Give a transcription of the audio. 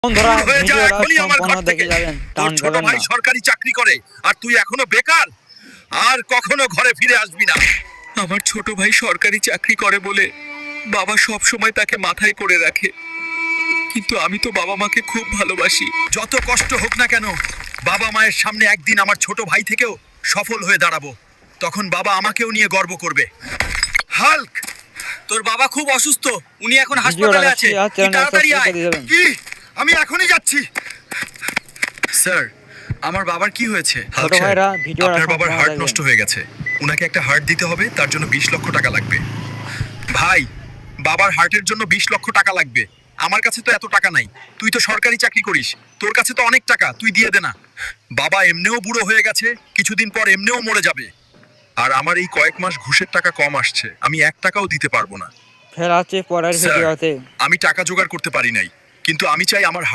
বন্ধুরা হয়ে যা ভিডিওটা এখনই আমার সম্পূর্ণ ঘর দেখে থেকে। যাবেন, তোর টান ছোট দেবেন ভাই না। সরকারি চাকরি করে আর তুই এখনো বেকার, আর কখনো ঘরে ফিরে আসবি না। আমার ছোট ভাই সরকারি চাকরি করে বলে বাবা সব সময় তাকে মাথায় করে রাখে, কিন্তু আমি তো বাবা মাকে খুব ভালোবাসি। যত কষ্ট হোক না কেন, বাবা মায়ের সামনে একদিন আমার ছোট ভাই থেকেও সফল হয়ে দাঁড়াবো। তখন বাবা আমাকেও নিয়ে গর্ব করবে। হাল্ক, তোর বাবা খুব অসুস্থ, উনি এখন ভিডিওটা হাসপাতালে আছে, শেয়ার তুই চ্যানেল তাড়াতাড়ি সাবস্ক্রাইব আয়। করে দেবেন। কি? আমি এখনই যাচ্ছি। স্যার, আমার বাবার কি হয়েছে? ছোট ভাইরা ভিডিওটা আপনার বাবার সম্পূর্ণ হার্ট দেখবেন। নষ্ট হয়ে গেছে, উনাকে একটা হার্ট দিতে হবে, তার জন্য 20 লক্ষ টাকা লাগবে। ভাই, বাবার হার্টের জন্য 20 লক্ষ টাকা লাগবে। আমার কাছে তো এত টাকা নাই। তুই তো সরকারি চাকরি করিস, তোর কাছে তো অনেক টাকা, তুই দিয়ে দে না। বাবা এমনিও বুড়ো হয়ে গেছে, কিছুদিন পর এমনিও মরে যাবে। আর আমার এই কয়েক মাস ঘুষের টাকা কম আসছে, আমি 1 টাকাও দিতে পারবো না। ফের আছে পরের স্যার, ভিডিওতে। আমি টাকা জোগাড় করতে পারি নাই, কিন্তু আমি চাই আমার